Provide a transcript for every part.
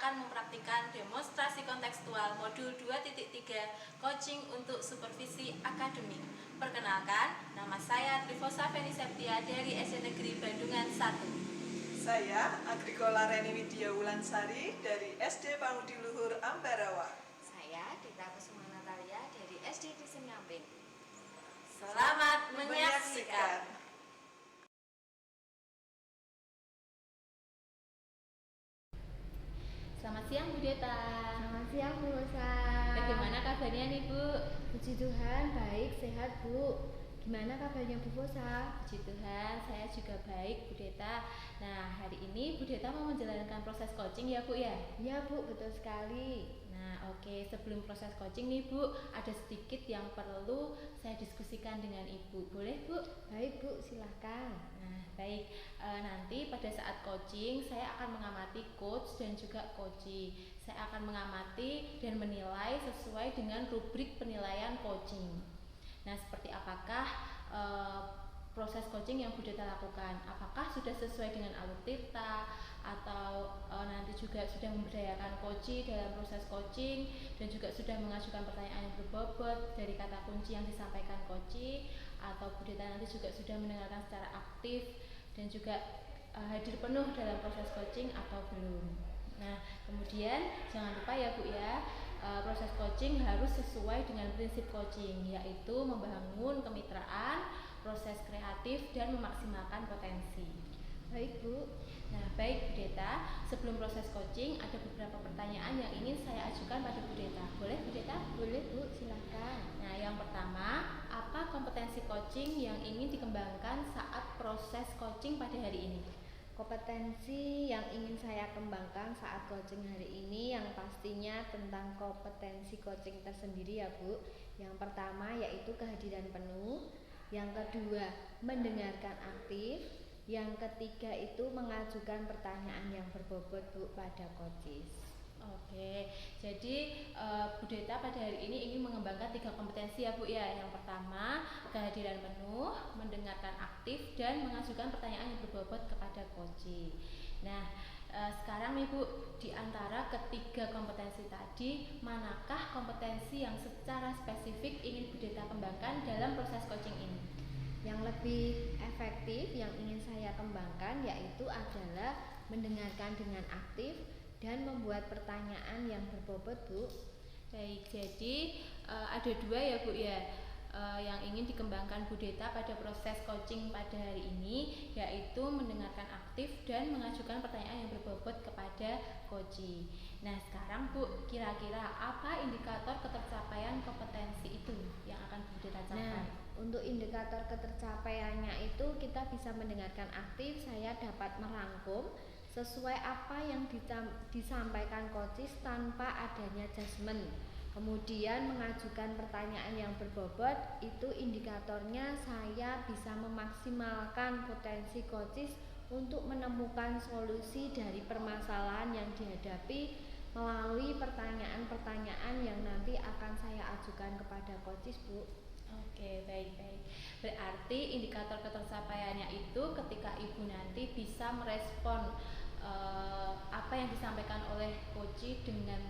akan mempraktikkan demonstrasi kontekstual modul 2.3 coaching untuk supervisi akademik. Perkenalkan, nama saya Trifosa Feni Septia dari SD Negeri Bandungan 1. Saya Agrikola Reni Widya Wulansari dari SD Pangudi Luhur Ambarawa. Saya Dita Kusuma Natalia dari SD Dusun Ngamping. Selamat menyaksikan. Selamat siang Bu Deta. Selamat siang Bu Rosa. Bagaimana kabarnya nih Bu? Puji Tuhan, baik, sehat Bu. Gimana kabarnya Bu Rosa? Puji Tuhan, saya juga baik Bu Deta. Nah, hari ini Bu Deta mau menjalankan proses coaching ya Bu ya? Iya Bu, betul sekali. Nah, oke, sebelum proses coaching nih Bu, ada sedikit yang perlu saya diskusikan dengan Ibu. Boleh Bu? Baik Bu, silahkan. Nah, baik. Nanti pada saat coaching saya akan mengamati coach dan juga coachee. Saya akan mengamati dan menilai sesuai dengan rubrik penilaian coaching. Nah, seperti apakah proses coaching yang Bu Deta lakukan? Apakah sudah sesuai dengan alur tirta atau nanti juga sudah memberdayakan coachee dalam proses coaching dan juga sudah mengajukan pertanyaan yang berbobot dari kata kunci yang disampaikan coachee, atau Bu Deta nanti juga sudah mendengarkan secara aktif dan juga hadir penuh dalam proses coaching atau belum. Nah, kemudian jangan lupa ya Bu ya, proses coaching harus sesuai dengan prinsip coaching, yaitu membangun kemitraan, proses kreatif, dan memaksimalkan potensi. Baik Bu. Nah, baik Bu Deta, sebelum proses coaching ada beberapa pertanyaan yang ingin saya ajukan pada Bu Deta. Boleh Bu Deta? Boleh Bu, silahkan. Nah, yang pertama, apa kompetensi coaching yang ingin dikembangkan saat proses coaching pada hari ini? Kompetensi yang ingin saya kembangkan saat coaching hari ini yang pastinya tentang kompetensi coaching tersendiri ya Bu. Yang pertama yaitu kehadiran penuh, yang kedua mendengarkan aktif, yang ketiga itu mengajukan pertanyaan yang berbobot Bu pada coaches. Oke, jadi Bu Deta pada hari ini ingin mengembangkan 3 kompetensi ya Bu ya. Yang pertama, kehadiran penuh, mendengarkan aktif, dan mengajukan pertanyaan yang berbobot kepada coachee. Nah, sekarang nih Bu, di antara ketiga kompetensi tadi, manakah kompetensi yang secara spesifik ingin Bu Deta kembangkan dalam proses coaching ini? Yang lebih efektif yang ingin saya kembangkan yaitu adalah mendengarkan dengan aktif dan membuat pertanyaan yang berbobot Bu. Baik, jadi ada 2 ya Bu ya, yang ingin dikembangkan Bu Deta pada proses coaching pada hari ini, yaitu mendengarkan aktif dan mengajukan pertanyaan yang berbobot kepada coachee. Nah, sekarang Bu, kira-kira apa indikator ketercapaian kompetensi itu yang akan Bu Deta capai? Nah, untuk indikator ketercapaiannya itu kita bisa mendengarkan aktif, saya dapat merangkum sesuai apa yang disampaikan coaches tanpa adanya judgement. Kemudian mengajukan pertanyaan yang berbobot, itu indikatornya saya bisa memaksimalkan potensi coaches untuk menemukan solusi dari permasalahan yang dihadapi melalui pertanyaan-pertanyaan yang nanti akan saya ajukan kepada coaches Bu. Oke, baik-baik. Berarti indikator ketercapaiannya itu ketika Ibu nanti bisa merespon apa yang disampaikan oleh coachee dengan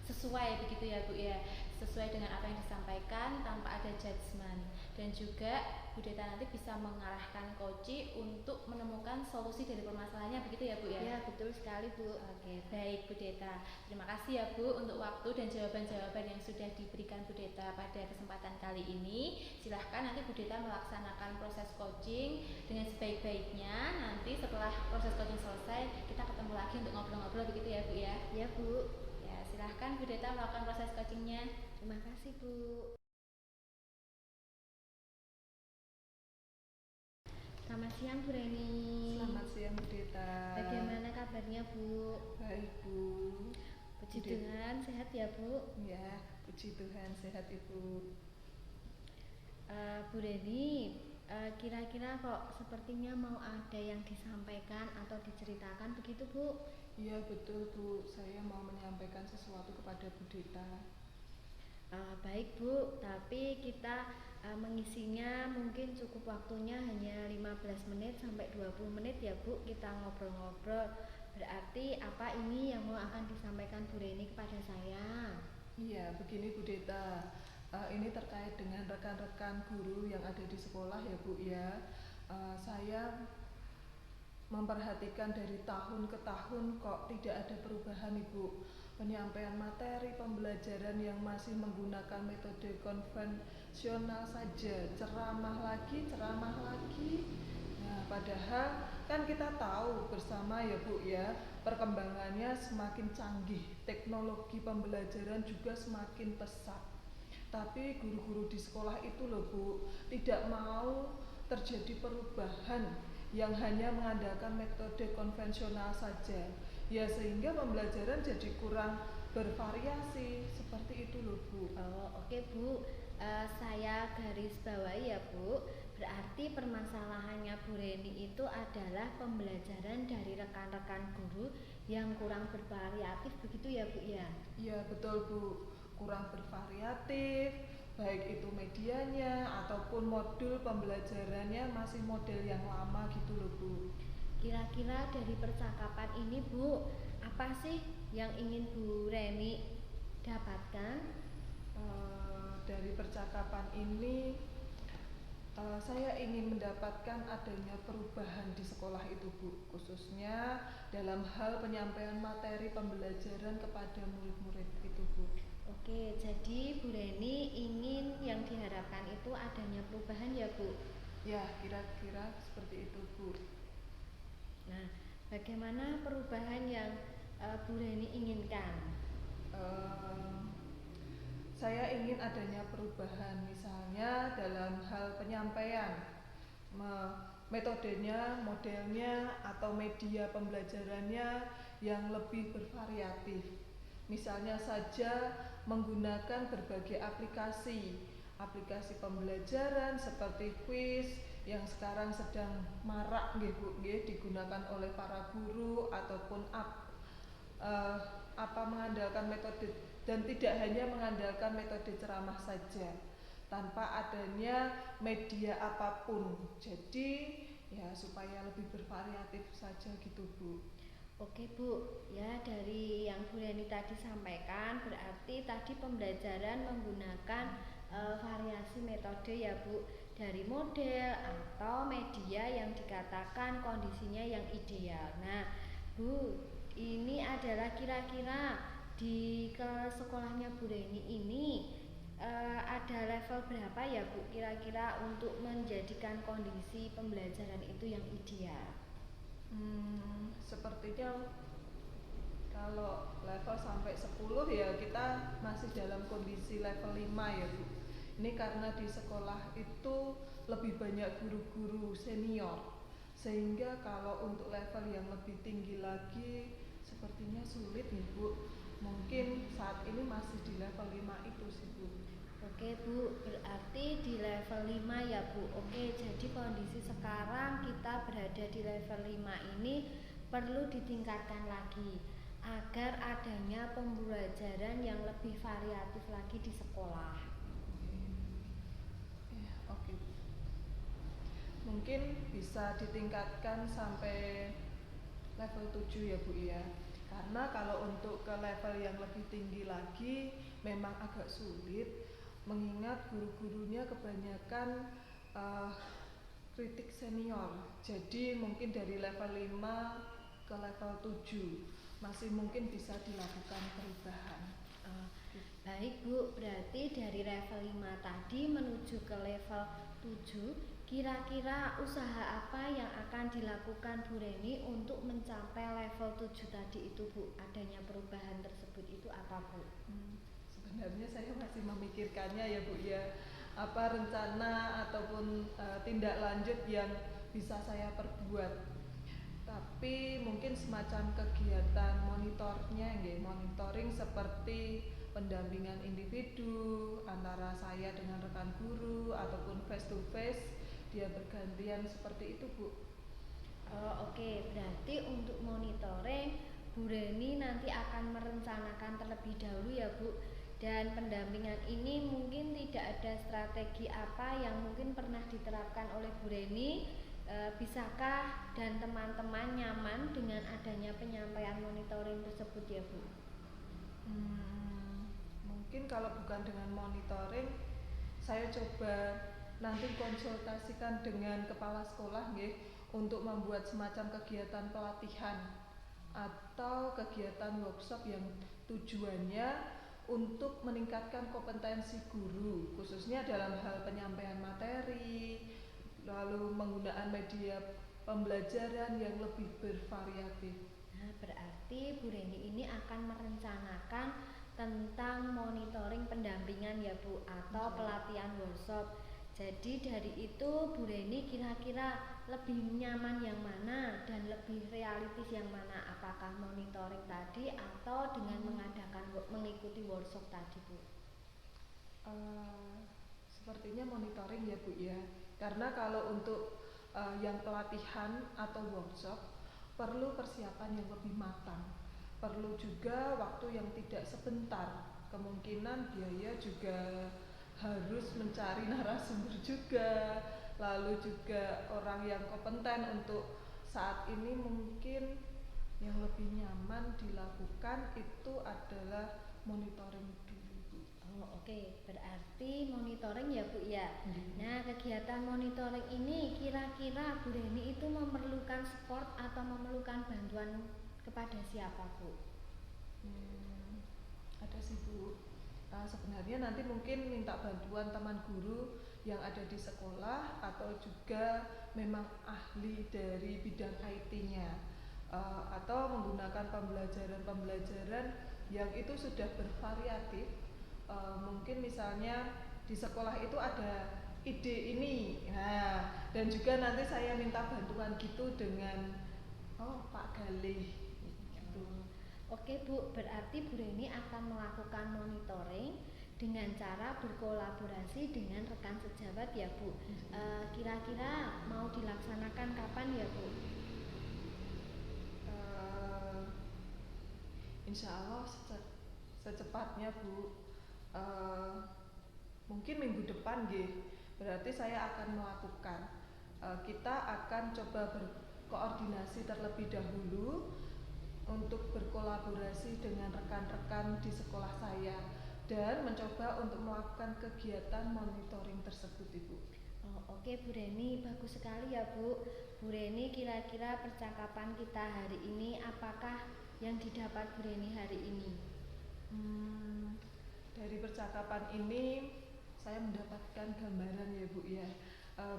sesuai begitu ya Bu ya, sesuai dengan apa yang disampaikan tanpa ada judgement, dan juga Bu Deta nanti bisa mengarahkan coachee untuk menemukan solusi dari permasalahannya begitu ya Bu ya? Ya, betul sekali Bu. Oke, baik Bu Deta. Terima kasih ya Bu untuk waktu dan jawaban-jawaban yang sudah diberikan Bu Deta pada kesempatan kali ini. Silahkan nanti Bu Deta melaksanakan proses coaching dengan sebaik-baiknya. Nanti setelah proses coaching selesai, kita ketemu lagi untuk ngobrol-ngobrol begitu ya Bu ya? Ya Bu. Ya, silahkan Bu Deta melakukan proses coachingnya. Terima kasih Bu. Selamat siang Bu Reni. Selamat siang Bu Deta. Bagaimana kabarnya Bu? Baik Bu. Puji Tuhan, sehat ya Bu? Ya, puji Tuhan, sehat Ibu. Bu Reni, kira-kira kok sepertinya mau ada yang disampaikan atau diceritakan begitu Bu? Iya betul Bu, saya mau menyampaikan sesuatu kepada Bu Deta. Baik Bu, tapi kita mengisinya mungkin cukup waktunya hanya 15 menit sampai 20 menit ya Bu, kita ngobrol-ngobrol. Berarti apa ini yang mau akan disampaikan Bu Reni kepada saya? Iya, begini Bu Deta. Ini terkait dengan rekan-rekan guru yang ada di sekolah ya Bu ya. Saya memperhatikan dari tahun ke tahun kok tidak ada perubahan Ibu. Penyampaian materi pembelajaran yang masih menggunakan metode konvensional saja, ceramah lagi, ceramah lagi. Nah, padahal kan kita tahu bersama ya Bu ya, perkembangannya semakin canggih, teknologi pembelajaran juga semakin pesat. Tapi guru-guru di sekolah itu loh Bu, tidak mau terjadi perubahan yang hanya mengandalkan metode konvensional saja. Ya sehingga pembelajaran jadi kurang bervariasi, seperti itu loh Bu. Oh, oke Bu. Saya garis bawahi ya Bu. Berarti permasalahannya Bu Reni itu adalah pembelajaran dari rekan-rekan guru yang kurang bervariatif, begitu ya Bu ya? Iya betul Bu, kurang bervariatif, baik itu medianya ataupun modul pembelajarannya masih model yang lama gitu loh Bu. Kira-kira dari percakapan ini Bu, apa sih yang ingin Bu Reni dapatkan? Dari percakapan ini saya ingin mendapatkan adanya perubahan di sekolah itu Bu, khususnya dalam hal penyampaian materi pembelajaran kepada murid-murid itu Bu. Oke, jadi Bu Reni ingin yang diharapkan itu adanya perubahan ya Bu? Ya, kira-kira seperti itu Bu. Nah, bagaimana perubahan yang Bu Reni inginkan? Saya ingin adanya perubahan, misalnya dalam hal penyampaian, metodenya, modelnya, atau media pembelajarannya yang lebih bervariatif. Misalnya saja menggunakan berbagai aplikasi pembelajaran seperti quiz yang sekarang sedang marak nggih Bu nggih digunakan oleh para guru ataupun mengandalkan metode dan tidak hanya mengandalkan metode ceramah saja tanpa adanya media apapun. Jadi ya supaya lebih bervariatif saja gitu Bu. Oke Bu, ya dari yang Bu Reni tadi sampaikan berarti tadi pembelajaran menggunakan variasi metode ya Bu, dari model atau media yang dikatakan kondisinya yang ideal. Nah Bu, ini adalah kira-kira di sekolahnya Bu Reni ini ada level berapa ya Bu kira-kira untuk menjadikan kondisi pembelajaran itu yang ideal? Sepertinya kalau level sampai 10 ya kita masih dalam kondisi level 5 ya Bu. Ini karena di sekolah itu lebih banyak guru-guru senior, sehingga kalau untuk level yang lebih tinggi lagi sepertinya sulit ya Bu. Mungkin saat ini masih di level 5 itu sih Bu. Oke Bu, berarti di level 5 ya Bu. Oke, jadi kondisi sekarang kita berada di level 5 ini perlu ditingkatkan lagi agar adanya pembelajaran yang lebih variatif lagi di sekolah. Oke. Mungkin bisa ditingkatkan sampai level 7 ya Bu ya. Karena kalau untuk ke level yang lebih tinggi lagi memang agak sulit, mengingat guru-gurunya kebanyakan kritik senior. Jadi mungkin dari level 5 ke level 7 masih mungkin bisa dilakukan perubahan. Baik Bu, berarti dari level 5 tadi menuju ke level 7, kira-kira usaha apa yang akan dilakukan Bu Reni untuk mencapai level 7 tadi itu Bu? Adanya perubahan tersebut itu apa Bu? Sebenarnya saya masih memikirkannya ya Bu ya, apa rencana ataupun tindak lanjut yang bisa saya perbuat. Tapi mungkin semacam kegiatan monitoring seperti pendampingan individu antara saya dengan rekan guru ataupun face to face, dia bergantian seperti itu Bu. Oke, berarti untuk monitoring Bu Reni nanti akan merencanakan terlebih dahulu ya Bu. Dan pendampingan ini mungkin tidak ada strategi apa yang mungkin pernah diterapkan oleh Bu Reni Bisakah dan teman-teman nyaman dengan adanya penyampaian monitoring tersebut ya Bu? Mungkin kalau bukan dengan monitoring, saya coba nanti konsultasikan dengan kepala sekolah nggih untuk membuat semacam kegiatan pelatihan atau kegiatan workshop yang tujuannya untuk meningkatkan kompetensi guru khususnya dalam hal penyampaian materi, lalu menggunaan media pembelajaran yang lebih bervariatif. Nah, berarti Bu Reni ini akan merencanakan tentang monitoring pendampingan ya Bu, atau pelatihan workshop. Jadi dari itu Bu Reni kira-kira lebih nyaman yang mana dan lebih realistis yang mana? Apakah monitoring tadi atau dengan mengikuti workshop tadi Bu? Sepertinya monitoring ya Bu ya, karena kalau untuk yang pelatihan atau workshop perlu persiapan yang lebih matang, perlu juga waktu yang tidak sebentar, kemungkinan biaya juga harus mencari narasumber juga, lalu juga orang yang kompeten. Untuk saat ini mungkin yang lebih nyaman dilakukan itu adalah monitoring dulu Bu. Oh oke, berarti monitoring ya Bu ya. Nah, kegiatan monitoring ini kira-kira Bu Reni itu memerlukan support atau memerlukan bantuan kepada siapa Bu? Ada sih Bu. Sebenarnya nanti mungkin minta bantuan teman guru yang ada di sekolah atau juga memang ahli dari bidang IT-nya, atau menggunakan pembelajaran yang itu sudah bervariatif. Mungkin misalnya di sekolah itu ada ide ini, nah, dan juga nanti saya minta bantuan gitu dengan Pak Galih gitu. Oke Bu, berarti Bu Reni akan melakukan monitoring dengan cara berkolaborasi dengan rekan sejawat ya Bu. Kira-kira mau dilaksanakan kapan ya Bu? Insya Allah secepatnya Bu. Mungkin minggu depan nggih. Berarti saya akan melakukan. Kita akan coba berkoordinasi terlebih dahulu untuk berkolaborasi dengan rekan-rekan di sekolah saya dan mencoba untuk melakukan kegiatan monitoring tersebut Ibu. Oke Bu Reni, bagus sekali ya Bu. Bu Reni, kira-kira percakapan kita hari ini apakah yang didapat Bu Reni hari ini? Dari percakapan ini saya mendapatkan gambaran ya Bu ya,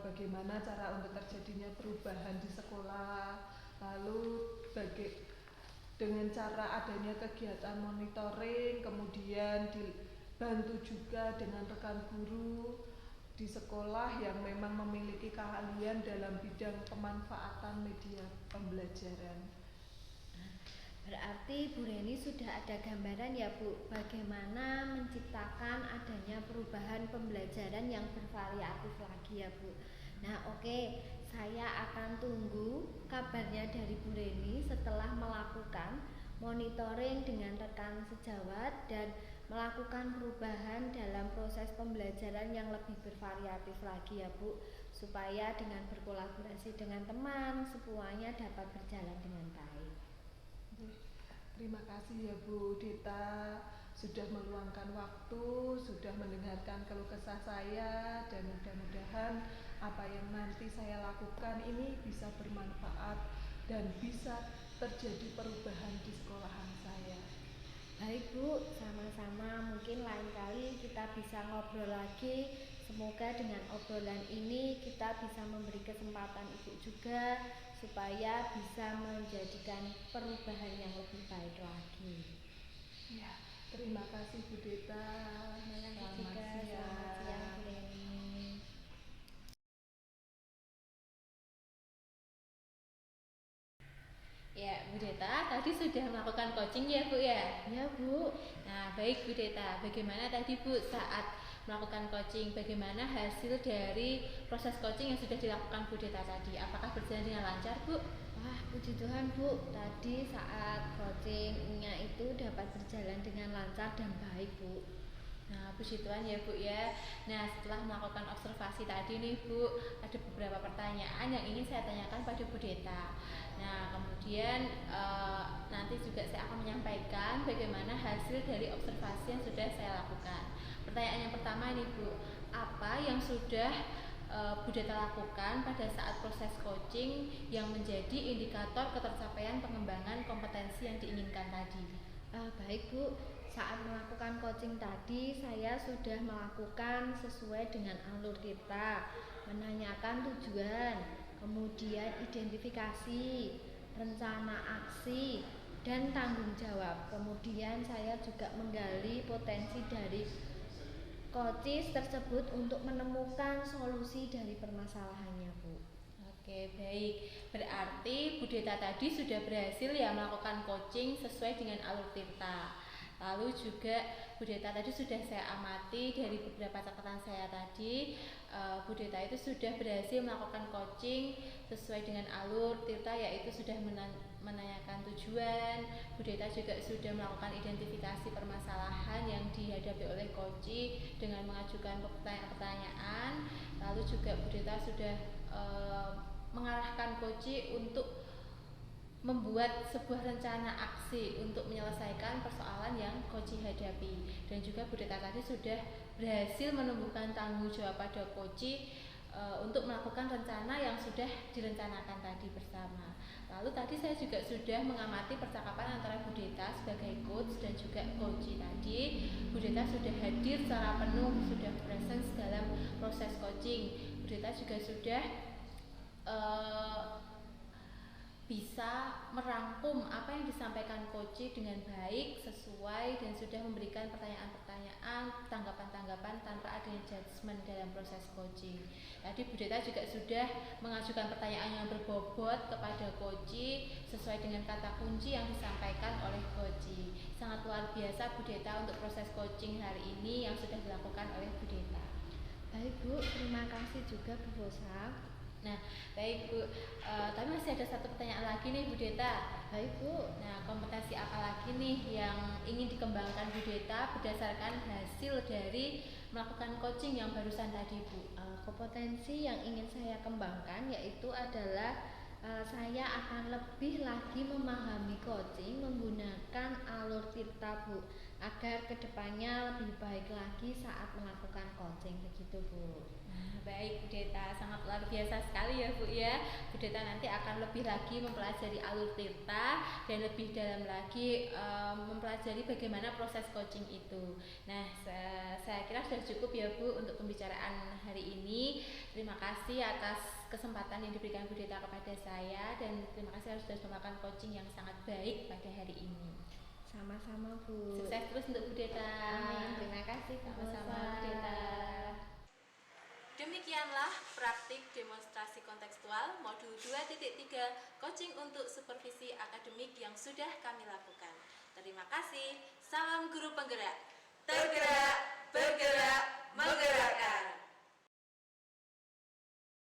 bagaimana cara untuk terjadinya perubahan di sekolah, lalu dengan cara adanya kegiatan monitoring, kemudian dibantu juga dengan rekan guru di sekolah yang memang memiliki keahlian dalam bidang pemanfaatan media pembelajaran. Berarti Bu Reni sudah ada gambaran ya Bu, bagaimana menciptakan adanya perubahan pembelajaran yang bervariatif lagi ya Bu. Nah oke, saya akan tunggu kabarnya dari Bu Reni setelah melakukan monitoring dengan rekan sejawat dan melakukan perubahan dalam proses pembelajaran yang lebih bervariatif lagi ya Bu, supaya dengan berkolaborasi dengan teman semuanya dapat berjalan dengan baik. Terima kasih ya Bu Dita sudah meluangkan waktu, sudah mendengarkan keluh kesah saya, dan mudah-mudahan apa yang nanti saya lakukan ini bisa bermanfaat dan bisa terjadi perubahan di sekolahan saya. Baik Bu, sama-sama, mungkin lain kali kita bisa ngobrol lagi. Semoga dengan obrolan ini kita bisa memberi kesempatan Ibu juga supaya bisa menjadikan perubahan yang lebih baik lagi. Ya, terima kasih Bu Dita. Selamat siang Bu Reni. Ya, Bu Deta tadi sudah melakukan coaching ya Bu ya? Ya Bu. Nah baik Bu Deta, bagaimana tadi Bu saat melakukan coaching, bagaimana hasil dari proses coaching yang sudah dilakukan Bu Deta tadi? Apakah berjalan dengan lancar Bu? Wah puji Tuhan Bu, tadi saat coachingnya itu dapat berjalan dengan lancar dan baik Bu. Nah, puji Tuhan ya Bu ya. Nah, setelah melakukan observasi tadi nih Bu, ada beberapa pertanyaan yang ingin saya tanyakan pada Bu Deta. Nah, kemudian nanti juga saya akan menyampaikan bagaimana hasil dari observasi yang sudah saya lakukan. Pertanyaan yang pertama nih Bu, apa yang sudah Bu Deta lakukan pada saat proses coaching yang menjadi indikator ketercapaian pengembangan kompetensi yang diinginkan tadi? Baik Bu, saat melakukan coaching tadi saya sudah melakukan sesuai dengan alur kita, menanyakan tujuan, kemudian identifikasi, rencana aksi, dan tanggung jawab. Kemudian saya juga menggali potensi dari coaches tersebut untuk menemukan solusi dari permasalahannya Bu. Oke, baik. Berarti Bu Deta tadi sudah berhasil ya melakukan coaching sesuai dengan alur Tirta. Lalu juga Bu Deta tadi sudah saya amati dari beberapa catatan saya tadi, Bu Deta itu sudah berhasil melakukan coaching sesuai dengan alur Tirta, yaitu sudah menanyakan tujuan. Bu Deta juga sudah melakukan identifikasi permasalahan yang dihadapi oleh coach dengan mengajukan pertanyaan-pertanyaan. Lalu juga Bu Deta sudah mengarahkan coach untuk membuat sebuah rencana aksi untuk menyelesaikan persoalan yang coach hadapi. Dan juga Bu Deta tadi sudah berhasil menumbuhkan tanggung jawab pada coach untuk melakukan rencana yang sudah direncanakan tadi bersama. Lalu tadi saya juga sudah mengamati percakapan antara Bu Deta sebagai coach dan juga coach tadi. Bu Deta sudah hadir secara penuh, sudah presence dalam proses coaching. Bu Deta juga sudah bisa merangkum apa yang disampaikan coach dengan baik, sesuai, dan sudah memberikan pertanyaan-pertanyaan, tanggapan-tanggapan tanpa adanya judgement dalam proses coaching. Tadi Bu Deta juga sudah mengajukan pertanyaan yang berbobot kepada coach sesuai dengan kata kunci yang disampaikan oleh coach. Sangat luar biasa Bu Deta untuk proses coaching hari ini yang sudah dilakukan oleh Bu Deta. Baik Bu, terima kasih juga Bu Rosa. Nah, baik Bu, tapi masih ada satu pertanyaan lagi nih Bu Deta. Baik Bu. Nah, kompetensi apa lagi nih yang ingin dikembangkan Bu Deta berdasarkan hasil dari melakukan coaching yang barusan tadi Bu? Kompetensi yang ingin saya kembangkan yaitu adalah saya akan lebih lagi memahami coaching menggunakan alur Tirta Bu, agar kedepannya lebih baik lagi saat melakukan coaching, begitu Bu. Nah, baik Bu Deta, sangat luar biasa sekali ya Bu ya. Bu Deta nanti akan lebih lagi mempelajari alur Tirta dan lebih dalam lagi mempelajari bagaimana proses coaching itu. Nah, saya kira sudah cukup ya Bu untuk pembicaraan hari ini. Terima kasih atas kesempatan yang diberikan Bu Deta kepada saya, dan terima kasih sudah melakukan coaching yang sangat baik pada hari ini. Sama-sama Bu. Sukses terus untuk Bu Deta. Amin. Terima kasih Sama-sama Bu Deta. Demikianlah praktik demonstrasi kontekstual modul 2.3 coaching untuk supervisi akademik yang sudah kami lakukan. Terima kasih. Salam guru penggerak. Tergerak.